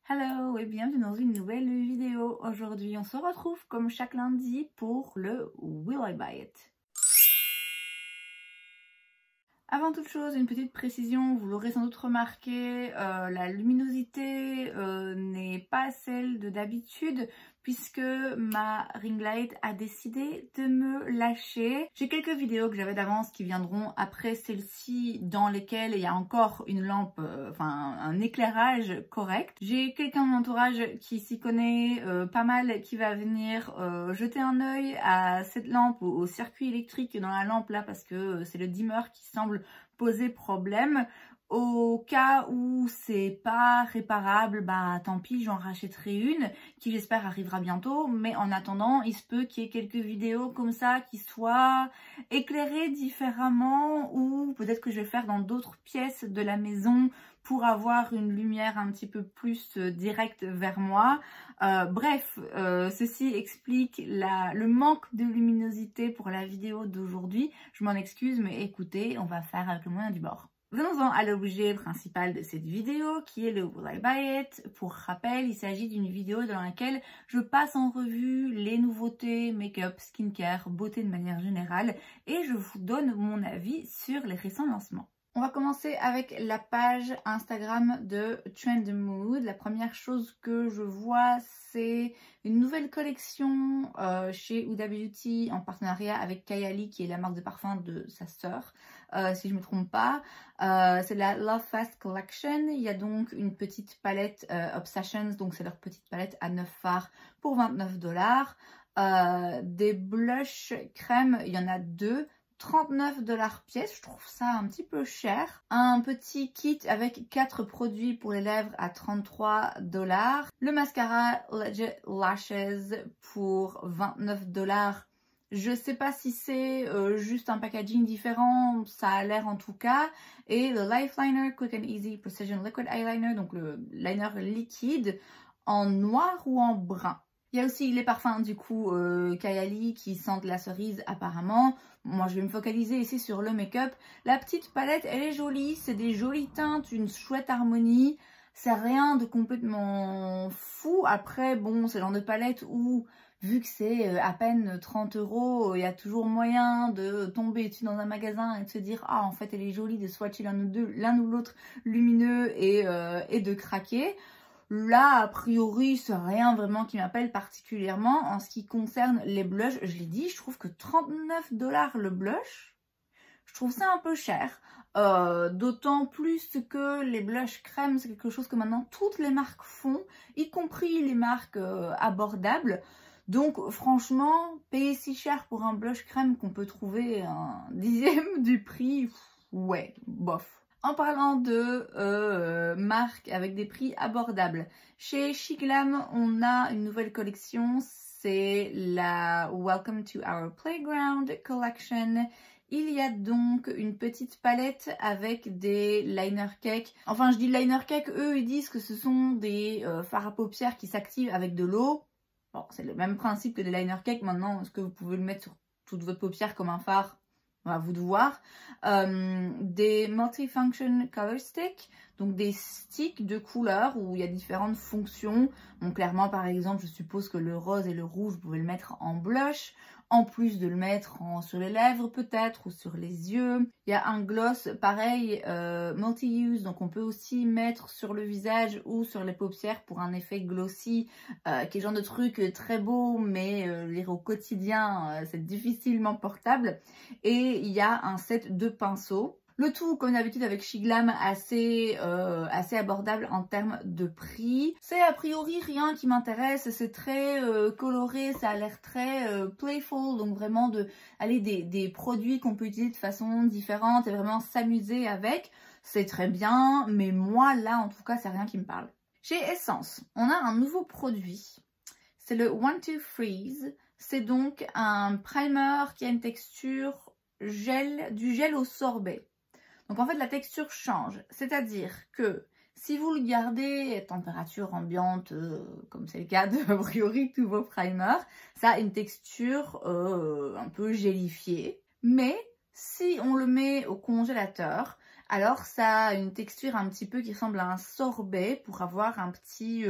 Hello et bienvenue dans une nouvelle vidéo. Aujourd'hui on se retrouve comme chaque lundi pour le Will I Buy It? Avant toute chose, une petite précision, vous l'aurez sans doute remarqué, la luminosité n'est pas celle de d'habitude puisque ma ring light a décidé de me lâcher. J'ai quelques vidéos que j'avais d'avance qui viendront après celle-ci dans lesquelles il y a encore une lampe, un éclairage correct. J'ai quelqu'un de mon entourage qui s'y connaît pas mal qui va venir jeter un œil à cette lampe, au circuit électrique dans la lampe là parce que c'est le dimmer qui semble poser problème. Au cas où c'est pas réparable, bah tant pis, j'en rachèterai une qui j'espère arrivera bientôt. Mais en attendant, il se peut qu'il y ait quelques vidéos comme ça qui soient éclairées différemment ou peut-être que je vais faire dans d'autres pièces de la maison pour avoir une lumière un petit peu plus directe vers moi. Bref, ceci explique le manque de luminosité pour la vidéo d'aujourd'hui. Je m'en excuse, mais écoutez, on va faire avec le moyen du bord. Venons-en à l'objet principal de cette vidéo qui est le Will I Buy It? Pour rappel, il s'agit d'une vidéo dans laquelle je passe en revue les nouveautés make-up, skincare, beauté de manière générale et je vous donne mon avis sur les récents lancements. On va commencer avec la page Instagram de Trend Mood. La première chose que je vois, c'est une nouvelle collection chez Huda Beauty en partenariat avec Kylie, qui est la marque de parfum de sa sœur, si je ne me trompe pas. C'est la Love Fast Collection. Il y a donc une petite palette Obsessions, donc c'est leur petite palette à 9 fards pour 29 $. Des blushs crème, il y en a deux. 39 $ pièce, je trouve ça un petit peu cher. Un petit kit avec 4 produits pour les lèvres à 33 $. Le mascara Legit Lashes pour 29 $. Je sais pas si c'est juste un packaging différent, ça a l'air en tout cas. Et le Life Liner Quick and Easy Precision Liquid Eyeliner, donc le liner liquide en noir ou en brun. Il y a aussi les parfums du coup Kylie qui sentent la cerise apparemment. Moi je vais me focaliser ici sur le make-up. La petite palette elle est jolie, c'est des jolies teintes, une chouette harmonie. C'est rien de complètement fou. Après bon c'est le genre de palette où vu que c'est à peine 30 €, il y a toujours moyen de tomber dessus dans un magasin et de se dire ah en fait elle est jolie, de swatcher l'un ou l'autre lumineux et de craquer. Là, a priori, c'est rien vraiment qui m'appelle particulièrement. En ce qui concerne les blushs, je l'ai dit, je trouve que 39 $ le blush, je trouve ça un peu cher. D'autant plus que les blushs crème, c'est quelque chose que maintenant toutes les marques font, y compris les marques abordables. Donc franchement, payer si cher pour un blush crème qu'on peut trouver un dixième du prix, ouais, bof. En parlant de marques avec des prix abordables, chez Shiglam, on a une nouvelle collection, c'est la Welcome to Our Playground Collection. Il y a donc une petite palette avec des liner cake. Enfin, je dis liner cake, eux ils disent que ce sont des fards à paupières qui s'activent avec de l'eau. Bon, c'est le même principe que des liner cake. Maintenant, est-ce que vous pouvez le mettre sur toute votre paupière comme un fard? À vous de voir. Des multifunction color sticks, donc des sticks de couleurs où il y a différentes fonctions. Donc clairement par exemple je suppose que le rose et le rouge vous pouvez le mettre en blush, en plus de le mettre sur les lèvres peut-être ou sur les yeux. Il y a un gloss pareil multi-use, donc on peut aussi mettre sur le visage ou sur les paupières pour un effet glossy qui est genre de truc très beau mais lire au quotidien c'est difficilement portable. Et il y a un set de pinceaux. Le tout, comme d'habitude avec Shiglam, assez abordable en termes de prix. C'est a priori rien qui m'intéresse, c'est très coloré, ça a l'air très playful, donc vraiment des produits qu'on peut utiliser de façon différente et vraiment s'amuser avec. C'est très bien, mais moi là en tout cas c'est rien qui me parle. Chez Essence, on a un nouveau produit, c'est le One to Freeze. C'est donc un primer qui a une texture du gel au sorbet. Donc en fait la texture change, c'est-à-dire que si vous le gardez à température ambiante, comme c'est le cas de a priori tous vos primers, ça a une texture un peu gélifiée. Mais si on le met au congélateur, Alors ça a une texture un petit peu qui ressemble à un sorbet pour avoir un petit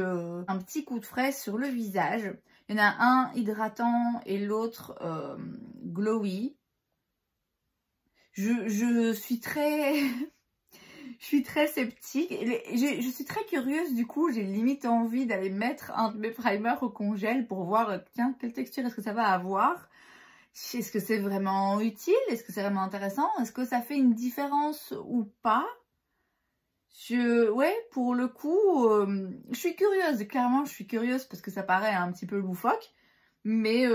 coup de frais sur le visage. Il y en a un hydratant et l'autre glowy. Je suis très... je suis très sceptique. Je suis très curieuse, du coup, j'ai limite envie d'aller mettre un de mes primers au congèle pour voir, tiens, quelle texture est-ce que ça va avoir. Est-ce que c'est vraiment utile? Est-ce que c'est vraiment intéressant? Est-ce que ça fait une différence ou pas? Ouais, pour le coup, je suis curieuse. Clairement, je suis curieuse parce que ça paraît un petit peu loufoque. Mais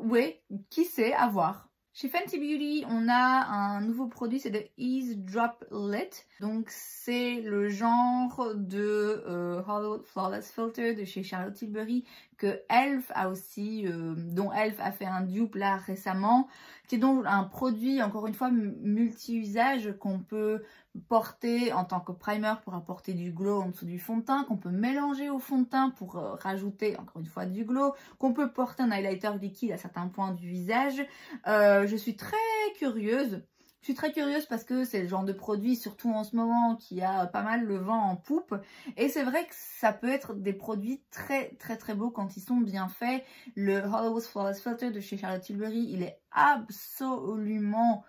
ouais, qui sait, à voir. Chez Fenty Beauty, on a un nouveau produit, c'est le Ease Droplet. Donc c'est le genre de Hollywood Flawless Filter de chez Charlotte Tilbury que Elf a aussi, dont Elf a fait un dupe là récemment, qui est donc un produit, encore une fois, multi-usage qu'on peut porter en tant que primer pour apporter du glow en dessous du fond de teint, qu'on peut mélanger au fond de teint pour rajouter encore une fois du glow, qu'on peut porter un highlighter liquide à certains points du visage. Je suis très curieuse. Je suis très curieuse parce que c'est le genre de produit, surtout en ce moment, qui a pas mal le vent en poupe. Et c'est vrai que ça peut être des produits très beaux quand ils sont bien faits. Le Hollywood Flawless Filter de chez Charlotte Tilbury, il est absolument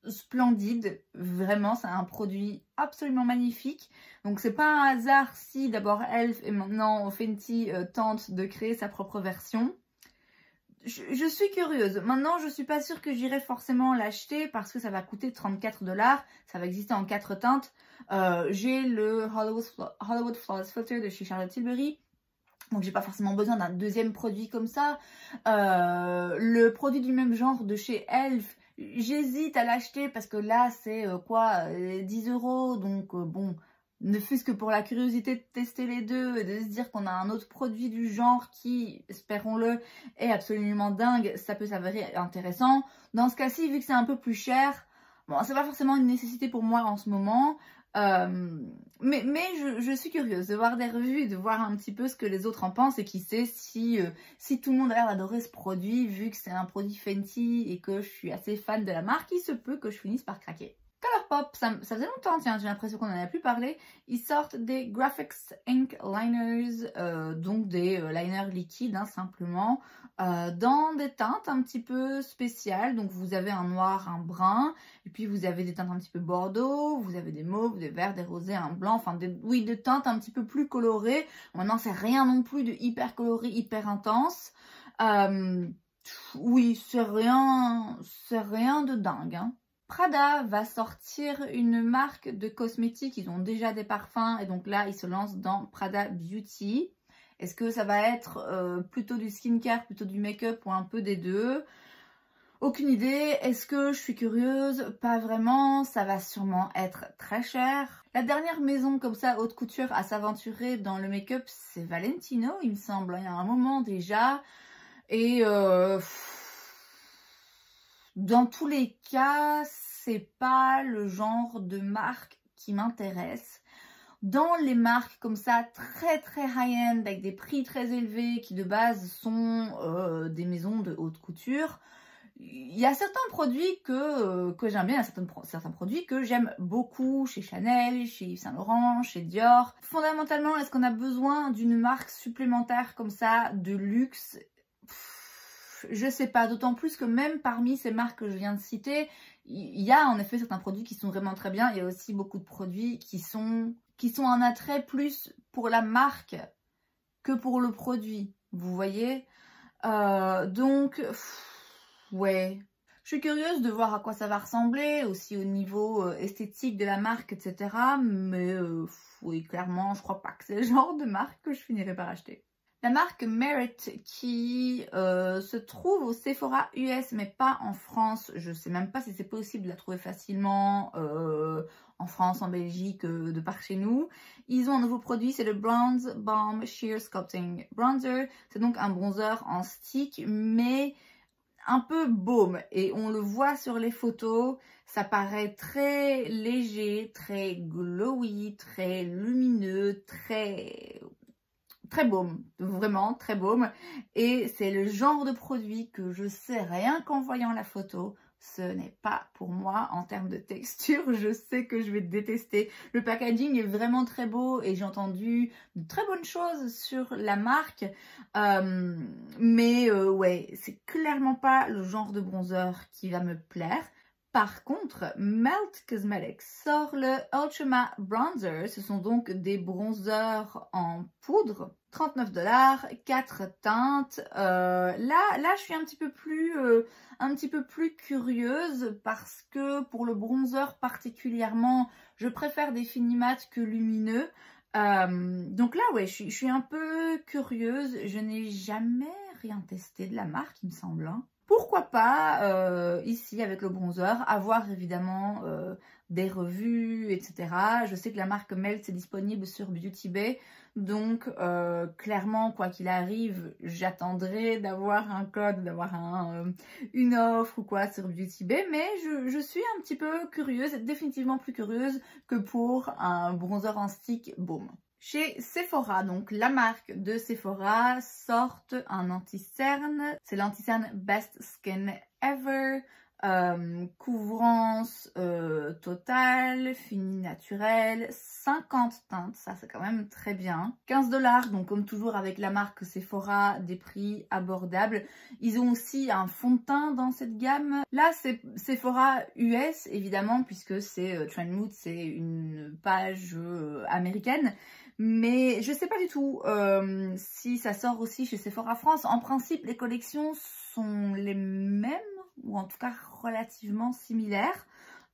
splendide, vraiment, c'est un produit absolument magnifique. Donc c'est pas un hasard si d'abord Elf et maintenant Fenty tente de créer sa propre version. Je suis curieuse. Maintenant, je suis pas sûre que j'irai forcément l'acheter parce que ça va coûter 34 $. Ça va exister en 4 teintes. J'ai le Hollywood Flawless Filter de chez Charlotte Tilbury. Donc j'ai pas forcément besoin d'un deuxième produit comme ça. Le produit du même genre de chez Elf, j'hésite à l'acheter parce que là c'est 10 €. Donc bon, ne fût-ce que pour la curiosité de tester les deux et de se dire qu'on a un autre produit du genre qui, espérons-le, est absolument dingue, ça peut s'avérer intéressant. Dans ce cas-ci, vu que c'est un peu plus cher, bon, c'est pas forcément une nécessité pour moi en ce moment. Mais je suis curieuse de voir des revues, de voir un petit peu ce que les autres en pensent et qui sait si tout le monde a l'air d'adorer ce produit vu que c'est un produit Fenty et que je suis assez fan de la marque, il se peut que je finisse par craquer. Colourpop, ça faisait longtemps, tiens, j'ai l'impression qu'on n'en a plus parlé. Ils sortent des Graphics Ink Liners, donc des liners liquides, hein, simplement, dans des teintes un petit peu spéciales. Donc vous avez un noir, un brun, et puis vous avez des teintes un petit peu bordeaux, vous avez des mauves, des verts, des rosés, un blanc, enfin des teintes un petit peu plus colorées. Maintenant, c'est rien non plus de hyper coloré, hyper intense. Oui, c'est rien de dingue, hein. Prada va sortir une marque de cosmétiques, ils ont déjà des parfums et donc là ils se lancent dans Prada Beauty. Est-ce que ça va être plutôt du skincare, plutôt du make-up ou un peu des deux? Aucune idée. Est-ce que je suis curieuse? Pas vraiment, ça va sûrement être très cher. La dernière maison comme ça, haute couture, à s'aventurer dans le make-up, c'est Valentino, il me semble, il y a un moment déjà. Et dans tous les cas, c'est pas le genre de marque qui m'intéresse. Dans les marques comme ça, très high-end, avec des prix très élevés, qui de base sont des maisons de haute couture, il y a certains produits que j'aime bien, certains produits que j'aime beaucoup chez Chanel, chez Yves Saint Laurent, chez Dior. Fondamentalement, est-ce qu'on a besoin d'une marque supplémentaire comme ça, de luxe ? Je sais pas, d'autant plus que même parmi ces marques que je viens de citer, il y a en effet certains produits qui sont vraiment très bien. Il y a aussi beaucoup de produits qui sont un attrait plus pour la marque que pour le produit, vous voyez. Donc, ouais. Je suis curieuse de voir à quoi ça va ressembler, aussi au niveau esthétique de la marque, etc. Mais oui, clairement, je crois pas que c'est le genre de marque que je finirai par acheter. La marque Merit qui se trouve au Sephora US mais pas en France. Je sais même pas si c'est possible de la trouver facilement en France, en Belgique, de par chez nous. Ils ont un nouveau produit, c'est le Bronze Balm Sheer Sculpting Bronzer. C'est donc un bronzer en stick mais un peu baume et on le voit sur les photos. Ça paraît très léger, très glowy, très lumineux, très baume, vraiment très baume. Et c'est le genre de produit que je sais rien qu'en voyant la photo ce n'est pas pour moi en termes de texture. Je sais que je vais détester. Le packaging est vraiment très beau et j'ai entendu de très bonnes choses sur la marque. Ouais, c'est clairement pas le genre de bronzer qui va me plaire. Par contre, Melt Cosmetics sort le Ultra Bronzer. Ce sont donc des bronzers en poudre. 39 $, 4 teintes. Là, je suis un petit peu plus curieuse parce que pour le bronzer particulièrement, je préfère des finimat que lumineux. Donc là, ouais, je suis un peu curieuse. Je n'ai jamais rien testé de la marque, il me semble. Hein. Pourquoi pas, ici, avec le bronzer, avoir évidemment des revues, etc. Je sais que la marque Melt est disponible sur Beauty Bay. Donc, clairement, quoi qu'il arrive, j'attendrai d'avoir un code, d'avoir une offre ou quoi sur Beauty Bay. Mais je suis un petit peu curieuse, définitivement plus curieuse que pour un bronzer en stick Baume. Chez Sephora, donc la marque de Sephora, sort un anti-cerne. C'est l'anti-cerne Best Skin Ever. Couvrance totale, fini naturel, 50 teintes, ça c'est quand même très bien. 15 $, donc comme toujours avec la marque Sephora, des prix abordables. Ils ont aussi un fond de teint dans cette gamme. Là c'est Sephora US évidemment puisque c'est Trendmood, c'est une page américaine. Mais je sais pas du tout si ça sort aussi chez Sephora France. En principe, les collections sont les mêmes, ou en tout cas relativement similaires.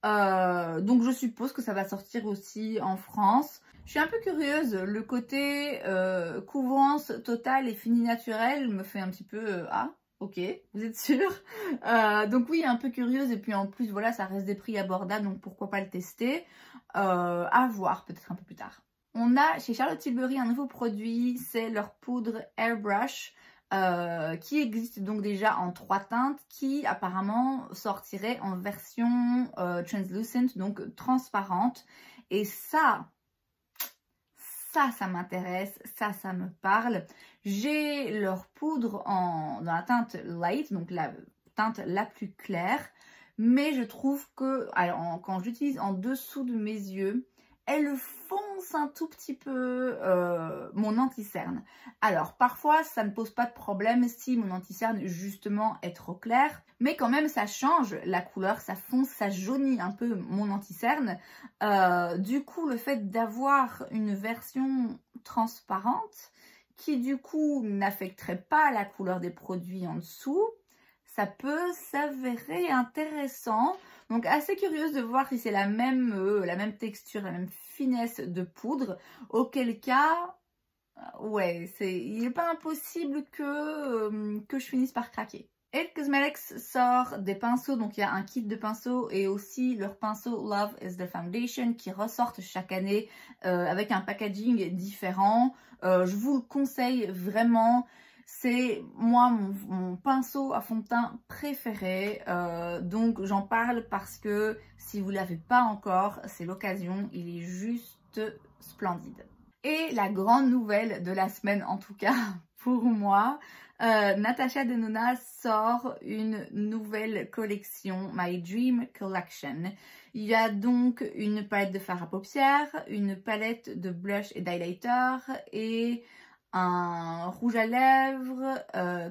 Donc je suppose que ça va sortir aussi en France. Je suis un peu curieuse, le côté couvrance totale et fini naturel me fait un petit peu ah, ok, vous êtes sûr? Donc oui, un peu curieuse, et puis en plus voilà, ça reste des prix abordables, donc pourquoi pas le tester. À voir peut-être un peu plus tard. On a chez Charlotte Tilbury un nouveau produit, c'est leur poudre Airbrush qui existe donc déjà en 3 teintes, qui apparemment sortirait en version translucent, donc transparente. Et ça m'intéresse, ça me parle. J'ai leur poudre dans la teinte light, donc la teinte la plus claire, mais je trouve que quand j'utilise en dessous de mes yeux, elle fonce un tout petit peu mon anti-cerne. Alors parfois ça ne pose pas de problème si mon anti-cerne justement est trop clair, mais quand même ça change la couleur, ça fonce, ça jaunit un peu mon anti-cerne. Du coup le fait d'avoir une version transparente qui du coup n'affecterait pas la couleur des produits en dessous, ça peut s'avérer intéressant. Donc assez curieuse de voir si c'est la même texture, la même finesse de poudre. Auquel cas, ouais, il n'est pas impossible que je finisse par craquer. It Cosmetics sort des pinceaux, donc il y a un kit de pinceaux et aussi leur pinceau Love is the Foundation qui ressortent chaque année avec un packaging différent. Je vous le conseille vraiment. C'est moi mon pinceau à fond de teint préféré, donc j'en parle parce que si vous ne l'avez pas encore, c'est l'occasion, il est juste splendide. Et la grande nouvelle de la semaine, en tout cas pour moi, Natasha Denona sort une nouvelle collection, My Dream Collection. Il y a donc une palette de fard à paupières, une palette de blush et d'highlighter et un rouge à lèvres,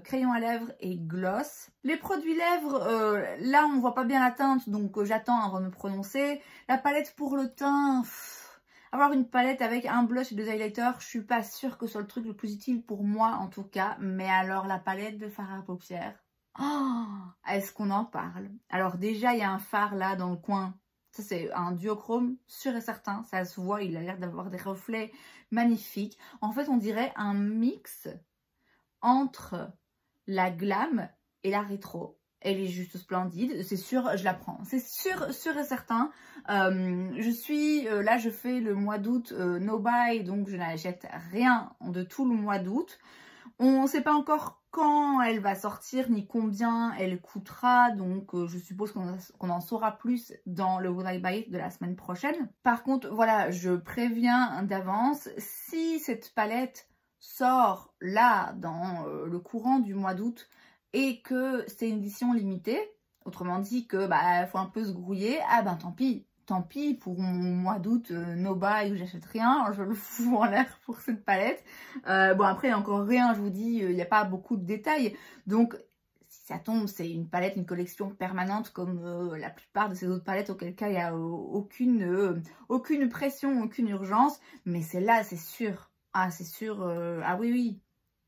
crayon à lèvres et gloss. Les produits lèvres, là on voit pas bien la teinte, donc j'attends avant de me prononcer. La palette pour le teint, avoir une palette avec un blush et deux highlighters, je suis pas sûre que ce soit le truc le plus utile pour moi en tout cas. Mais alors la palette de fard à paupières, oh, est-ce qu'on en parle? Alors déjà il y a un fard là dans le coin. Ça c'est un duochrome sûr et certain, ça se voit, il a l'air d'avoir des reflets magnifiques. En fait on dirait un mix entre la glam et la rétro. Elle est juste splendide, c'est sûr, je la prends. C'est sûr et certain. Là je fais le mois d'août no buy, donc je n'achète rien de tout le mois d'août. On ne sait pas encore quand elle va sortir ni combien elle coûtera, donc je suppose qu'on en saura plus dans le Would I Buy It de la semaine prochaine. Par contre, voilà, je préviens d'avance, si cette palette sort là dans le courant du mois d'août et que c'est une édition limitée, autrement dit que bah faut un peu se grouiller, ah ben tant pis pour mon mois d'août, no buy où j'achète rien, je le fous en l'air pour cette palette. Bon après il n'y a encore rien, je vous dis, il n'y a pas beaucoup de détails, donc si ça tombe c'est une palette, une collection permanente comme la plupart de ces autres palettes, auquel cas il n'y a aucune pression, aucune urgence, mais celle-là c'est sûr, ah c'est sûr, ah oui,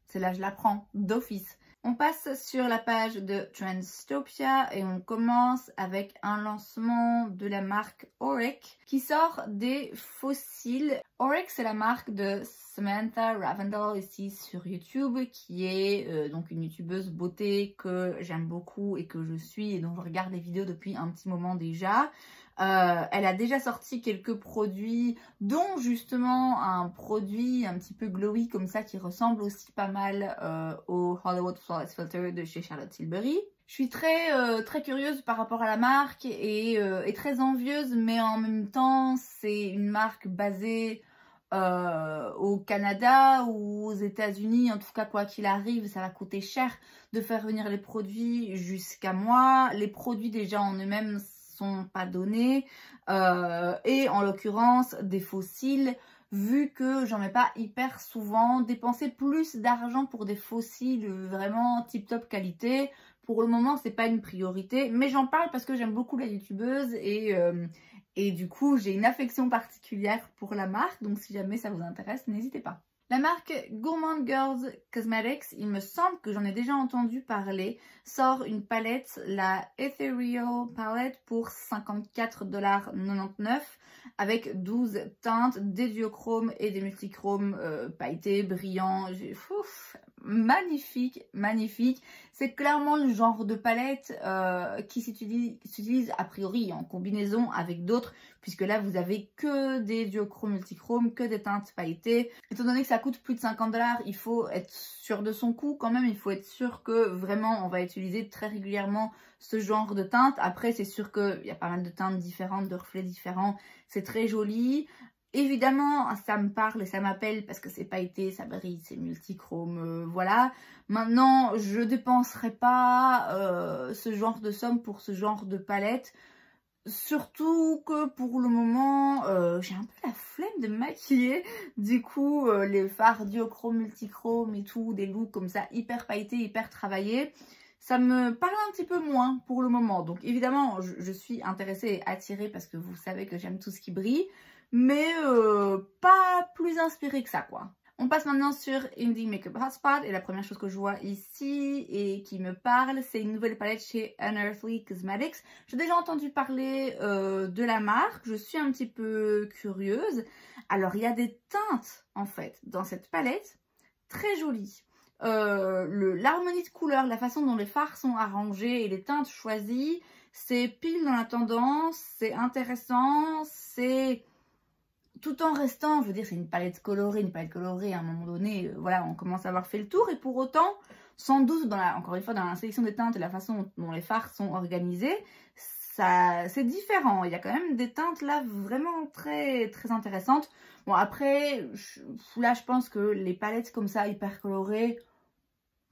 celle-là je la prends d'office. On passe sur la page de Trendstopia et on commence avec un lancement de la marque Auric qui sort des fossiles. Auric, c'est la marque de Samantha Ravendale ici sur YouTube, qui est donc une youtubeuse beauté que j'aime beaucoup et que je suis et dont je regarde les vidéos depuis un petit moment déjà. Elle a déjà sorti quelques produits, dont justement un produit un petit peu glowy comme ça qui ressemble aussi pas mal au Hollywood Flawless Filter de chez Charlotte Tilbury. Je suis très curieuse par rapport à la marque et très envieuse, mais en même temps c'est une marque basée au Canada ou aux États-Unis. En tout cas, quoi qu'il arrive, ça va coûter cher de faire venir les produits jusqu'à moi. Les produits déjà en eux-mêmes sont pas donnés et en l'occurrence des fossiles, vu que j'en ai pas hyper souvent, dépenser plus d'argent pour des fossiles vraiment tip top qualité, pour le moment c'est pas une priorité, mais j'en parle parce que j'aime beaucoup la youtubeuse et du coup j'ai une affection particulière pour la marque, donc si jamais ça vous intéresse n'hésitez pas. La marque Gourmand Girls Cosmetics, il me semble que j'en ai déjà entendu parler, sort une palette, la Ethereal Palette pour 54,99 $ avec 12 teintes, des duochromes et des multichromes pailletés, brillants. Magnifique, magnifique. C'est clairement le genre de palette qui s'utilise a priori en combinaison avec d'autres, puisque là vous avez que des duochromes, multichromes, que des teintes pailletées. Étant donné que ça coûte plus de 50 $, il faut être sûr de son coût quand même, il faut être sûr que vraiment on va utiliser très régulièrement ce genre de teinte. Après c'est sûr qu'il y a pas mal de teintes différentes, de reflets différents, c'est très joli. Évidemment, ça me parle et ça m'appelle parce que c'est pailleté, ça brille, c'est multichrome, voilà. Maintenant, je dépenserai pas ce genre de somme pour ce genre de palette. Surtout que pour le moment, j'ai un peu la flemme de me maquiller. Du coup, les fards duochrome, multichrome et tout, des looks comme ça, hyper pailletés, hyper travaillés, ça me parle un petit peu moins pour le moment. Donc évidemment, je suis intéressée et attirée parce que vous savez que j'aime tout ce qui brille, mais pas plus inspirée que ça, quoi. On passe maintenant sur Indie Makeup Hotspot et la première chose que je vois ici et qui me parle, c'est une nouvelle palette chez Unearthly Cosmetics. J'ai déjà entendu parler de la marque, je suis un petit peu curieuse. Alors il y a des teintes en fait dans cette palette, très jolies. L'harmonie de couleurs, la façon dont les fards sont arrangés et les teintes choisies, c'est pile dans la tendance, c'est intéressant, c'est... tout en restant, je veux dire, c'est une palette colorée, à un moment donné, voilà, on commence à avoir fait le tour. Et pour autant, sans doute, encore une fois, dans la sélection des teintes et la façon dont les fards sont organisés, c'est différent. Il y a quand même des teintes là vraiment très, très intéressantes. Bon, après, là, je pense que les palettes comme ça, hyper colorées,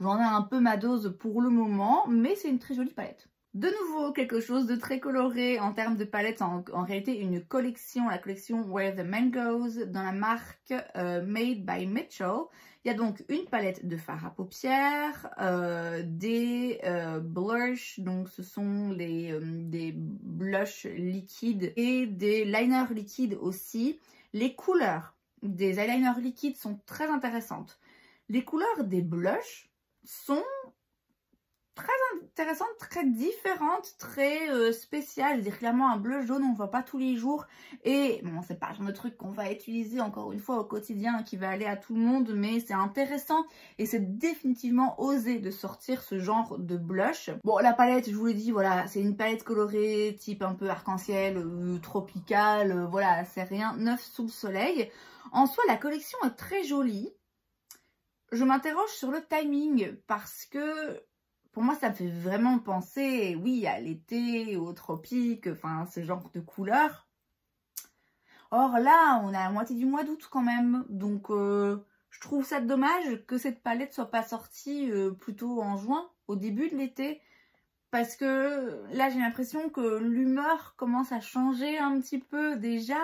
j'en ai un peu ma dose pour le moment, mais c'est une très jolie palette. De nouveau, quelque chose de très coloré en termes de palette, en réalité une collection, la collection Where the Man Goes dans la marque Made by Mitchell. Il y a donc une palette de fard à paupières, des blushs, donc ce sont des blushs liquides et des liners liquides aussi. Les couleurs des eyeliners liquides sont très intéressantes. Les couleurs des blushs sont très intéressantes, très différentes, très spéciales. Je veux dire, clairement un bleu jaune on ne voit pas tous les jours et bon, c'est pas le genre de truc qu'on va utiliser encore une fois au quotidien qui va aller à tout le monde, mais c'est intéressant et c'est définitivement osé de sortir ce genre de blush. Bon, la palette, je vous l'ai dit, voilà, c'est une palette colorée type un peu arc-en-ciel, tropicale, voilà, c'est rien neuf sous le soleil. En soi, la collection est très jolie. Je m'interroge sur le timing parce que pour moi, ça me fait vraiment penser, oui, à l'été, aux tropiques, enfin, ce genre de couleurs. Or là, on a la moitié du mois d'août quand même. Donc, je trouve ça dommage que cette palette soit pas sortie plutôt en juin, au début de l'été. parce que là j'ai l'impression que l'humeur commence à changer un petit peu déjà.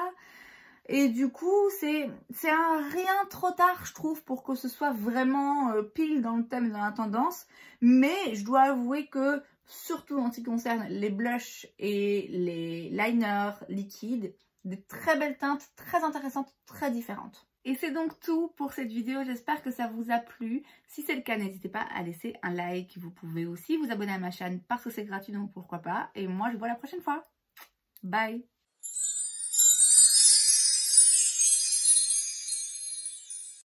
Et du coup, c'est un rien trop tard, je trouve, pour que ce soit vraiment pile dans le thème et dans la tendance. Mais je dois avouer que, surtout en ce qui concerne les blushs et les liners liquides, des très belles teintes, très intéressantes, très différentes. Et c'est donc tout pour cette vidéo, j'espère que ça vous a plu. Si c'est le cas, n'hésitez pas à laisser un like. Vous pouvez aussi vous abonner à ma chaîne parce que c'est gratuit, donc pourquoi pas. Et moi, je vous vois la prochaine fois. Bye!